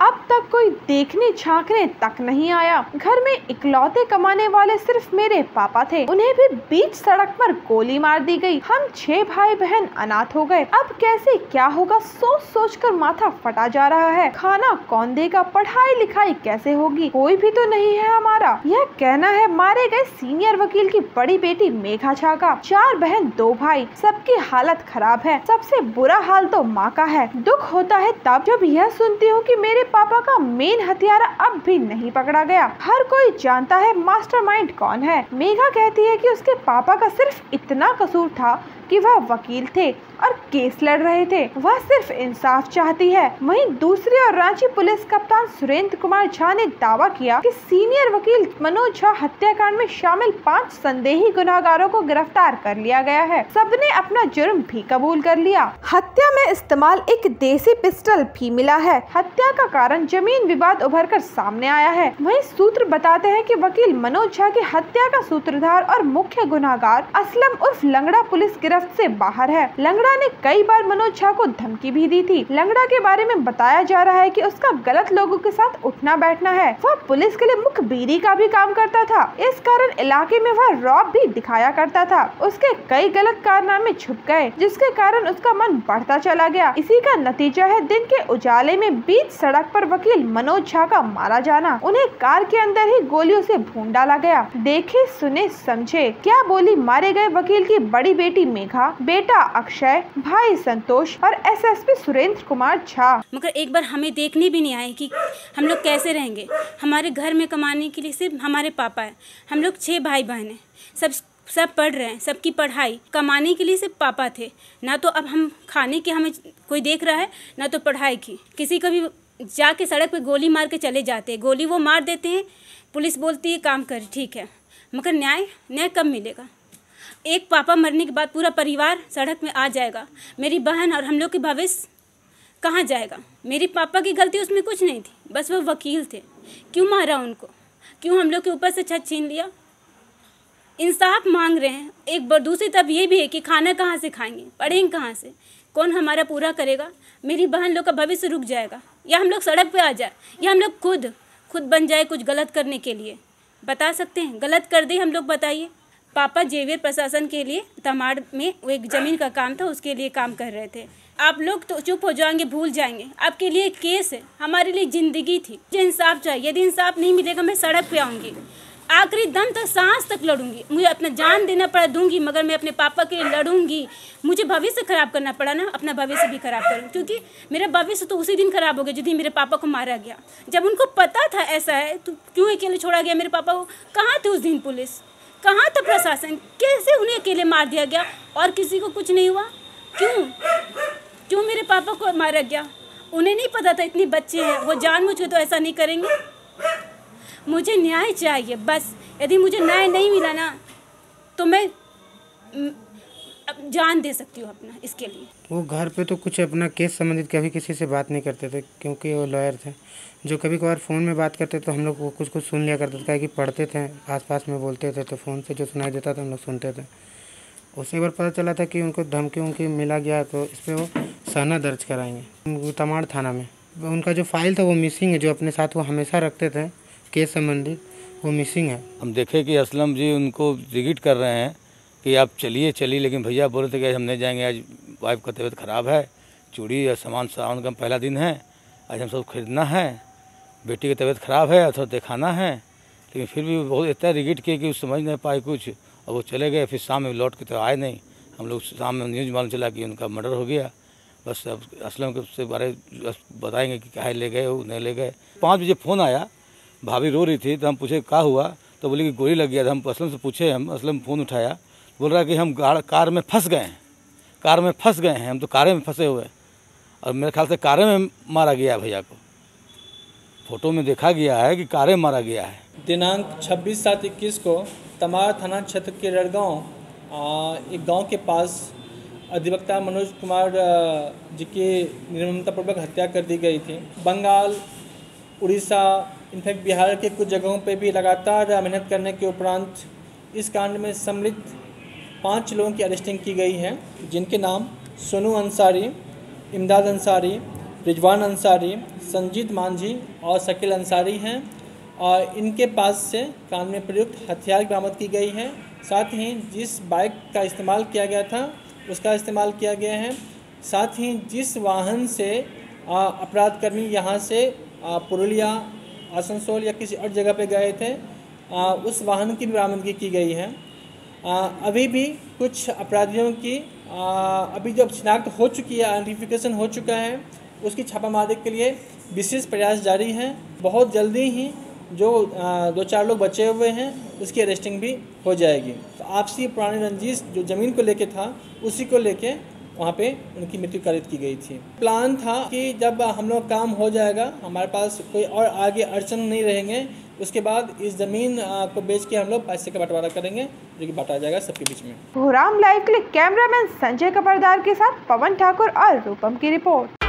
अब तक कोई देखने झांकने तक नहीं आया। घर में इकलौते कमाने वाले सिर्फ मेरे पापा थे, उन्हें भी बीच सड़क पर गोली मार दी गई। हम 6 भाई बहन अनाथ हो गए। अब कैसे क्या होगा सोच सोच कर माथा फटा जा रहा है। खाना कौन देगा, पढ़ाई लिखाई कैसे होगी, कोई भी तो नहीं है हमारा। यह कहना है मारे गए सीनियर वकील की बड़ी बेटी मेघा झा का। 4 बहन 2 भाई, सबकी हालत खराब है। सबसे बुरा हाल तो माँ का है। दुख होता है तब जब यह सुनती हूँ कि मेरे पापा का मेन हथियारा अब भी नहीं पकड़ा गया। हर कोई जानता है मास्टरमाइंड कौन है। मेघा कहती है कि उसके पापा का सिर्फ इतना कसूर था कि वह वकील थे और केस लड़ रहे थे। वह सिर्फ इंसाफ चाहती है। वहीं दूसरी ओर रांची पुलिस कप्तान सुरेंद्र कुमार झा ने दावा किया कि सीनियर वकील मनोज झा हत्याकांड में शामिल 5 संदेही गुनहगारों को गिरफ्तार कर लिया गया है। सबने अपना जुर्म भी कबूल कर लिया। हत्या में इस्तेमाल एक देसी पिस्टल भी मिला है। हत्या का कारण जमीन विवाद उभर कर सामने आया है। वहीं सूत्र बताते हैं कि वकील मनोज झा की हत्या का सूत्रधार और मुख्य गुनहगार असलम उर्फ लंगड़ा पुलिस गिरफ्त से बाहर है। लंगड़ा ने कई बार मनोज झा को धमकी भी दी थी। लंगड़ा के बारे में बताया जा रहा है कि उसका गलत लोगों के साथ उठना बैठना है। वह पुलिस के लिए मुखबिरी का भी काम करता था। इस कारण इलाके में वह रौब भी दिखाया करता था। उसके कई गलत कारनामे छुप गए, जिसके कारण उसका मन बढ़ता चला गया। इसी का नतीजा है दिन के उजाले में बीच सड़क पर वकील मनोज झा का मारा जाना। उन्हें कार के अंदर ही गोलियों से भून डाला गया। देखे सुने समझे क्या बोली मारे गए वकील की बड़ी बेटी मेघा, बेटा अक्षय, भाई संतोष और एसएसपी सुरेंद्र कुमार झा। मगर एक बार हमें देखने भी नहीं आए कि हम लोग कैसे रहेंगे। हमारे घर में कमाने के लिए सिर्फ हमारे पापा है। हम लोग 6 भाई बहन हैं। सब पढ़ रहे हैं। सबकी पढ़ाई कमाने के लिए सिर्फ पापा थे। ना तो अब हम खाने के हमें कोई देख रहा है, ना तो पढ़ाई की। किसी को भी जाके सड़क पे गोली मार के चले जाते हैं। गोली वो मार देते हैं, पुलिस बोलती है काम कर, ठीक है, मगर न्याय कब मिलेगा। एक पापा मरने के बाद पूरा परिवार सड़क में आ जाएगा। मेरी बहन और हम लोग के भविष्य कहाँ जाएगा। मेरी पापा की गलती उसमें कुछ नहीं थी, बस वो वकील थे। क्यों मारा उनको, क्यों हम लोग के ऊपर से छत छीन लिया। इंसाफ मांग रहे हैं। एक बार दूसरी तरफ ये भी है कि खाना कहाँ से खाएंगे, पढ़ेंगे कहाँ से, कौन हमारा पूरा करेगा। मेरी बहन लोग का भविष्य रुक जाएगा, या हम लोग सड़क पे आ जाए, या हम लोग खुद बन जाए कुछ गलत करने के लिए। बता सकते हैं गलत कर दे हम लोग, बताइए। पापा जेवियर प्रशासन के लिए तमाड़ में एक ज़मीन का काम था, उसके लिए काम कर रहे थे। आप लोग तो चुप हो जाएंगे, भूल जाएंगे। आपके लिए केस है, हमारे लिए ज़िंदगी थी। मुझे इंसाफ चाहिए। यदि इंसाफ नहीं मिलेगा मैं सड़क पे आऊँगी, आखिरी दम तक, सांस तक लड़ूंगी। मुझे अपना जान देना पड़ा दूंगी, मगर मैं अपने पापा के लिए लड़ूंगी। मुझे भविष्य खराब करना पड़ा ना, अपना भविष्य भी खराब करूँ, क्योंकि मेरा भविष्य तो उसी दिन खराब हो गया जिस दिन मेरे पापा को मारा गया। जब उनको पता था ऐसा है तो क्यों अकेले छोड़ा गया मेरे पापा को। कहाँ थे उस दिन पुलिस, कहाँ था प्रशासन, कैसे उन्हें अकेले मार दिया गया और किसी को कुछ नहीं हुआ। क्यों मेरे पापा को मारा गया। उन्हें नहीं पता था इतने बच्चे हैं, वो जानबूझ के तो ऐसा नहीं करेंगे। मुझे न्याय चाहिए बस। यदि मुझे न्याय नहीं मिला ना तो मैं जान दे सकती हूँ अपना इसके लिए। वो घर पे तो कुछ अपना केस संबंधित कभी किसी से बात नहीं करते थे, क्योंकि वो लॉयर थे। जो कभी कभार फ़ोन में बात करते तो हम लोग वो कुछ सुन लिया करते थे, कि पढ़ते थे, आसपास में बोलते थे, तो फ़ोन से जो सुनाई देता था हम लोग सुनते थे। उससे एक बार पता चला था कि उनको धमकी उनकी मिला गया, तो इस पर वो सहना दर्ज कराएंगे तमाड़ थाना में। उनका जो फाइल था वो मिसिंग है, जो अपने साथ वो हमेशा रखते थे केस संबंधित, वो मिसिंग है। हम देखे कि असलम जी उनको रिगिट कर रहे हैं कि आप चलिए, लेकिन भैया बोल रहे थे कि हम नहीं जाएंगे, आज वाइफ का तबीयत ख़राब है, चूड़ी और सामान सावन का पहला दिन है, आज हम सब खरीदना है, बेटी की तबीयत ख़राब है, थोड़ा दिखाना है। लेकिन फिर भी बहुत इतना रिगिट किए कि वो समझ नहीं पाए कुछ, और वो चले गए। फिर शाम में लौट के तो आए नहीं। हम लोग शाम में न्यूज़ मालूम चला कि उनका मर्डर हो गया। बस अब असलम के बारे बताएंगे कि क्या ले गए, वो नहीं ले गए। 5 बजे फ़ोन आया, भाभी रो रही थी, तो हम पूछे क्या हुआ, तो बोले कि गोली लग गया था। हम असलम से पूछे, असलम फ़ोन उठाया, बोल रहा कि हम कार में फंस गए हैं, हम तो कारें में फंसे हुए हैं, और मेरे ख्याल से कारें में मारा गया भैया को। फ़ोटो में देखा गया है कि कारें मारा गया है। दिनांक 26/7/21 को तमाड़ थाना क्षेत्र के रड़गांव एक गांव के पास अधिवक्ता मनोज कुमार जी की निर्ममतापूर्वक हत्या कर दी गई थी। बंगाल, उड़ीसा, इनफैक्ट बिहार के कुछ जगहों पे भी लगातार मेहनत करने के उपरांत इस कांड में सम्मिलित 5 लोगों की अरेस्टिंग की गई है, जिनके नाम सोनू अंसारी, इमदाद अंसारी, रिजवान अंसारी, संजीत मांझी और शकील अंसारी हैं और इनके पास से काम में प्रयुक्त हथियार बरामद की गई है। साथ ही जिस बाइक का इस्तेमाल किया गया था उसका इस्तेमाल किया गया है। साथ ही जिस वाहन से अपराधकर्मी यहाँ से पुरुलिया, आसनसोल या किसी और जगह पे गए थे उस वाहन की भी बरामदगी की गई है। अभी भी कुछ अपराधियों की अभी जब शिनाख्त हो चुकी है, आइडेंटिफिकेशन हो चुका है, उसकी छापामारी के लिए विशेष प्रयास जारी है। बहुत जल्दी ही जो 2-4 लोग बचे हुए हैं उसकी अरेस्टिंग भी हो जाएगी। तो आपसी पुरानी रंजिश जो ज़मीन को लेके था उसी को लेके वहाँ पे उनकी मृत्यु कारित की गई थी। प्लान था कि जब हम लोग काम हो जाएगा, हमारे पास कोई और आगे अड़चन नहीं रहेंगे, उसके बाद इस ज़मीन को बेच के हम लोग पैसे का बंटवारा करेंगे जो कि बांटा जाएगा सबके बीच में। भोराम लाइव के लिए कैमरामैन संजय कपरदार के साथ पवन ठाकुर और रूपम की रिपोर्ट।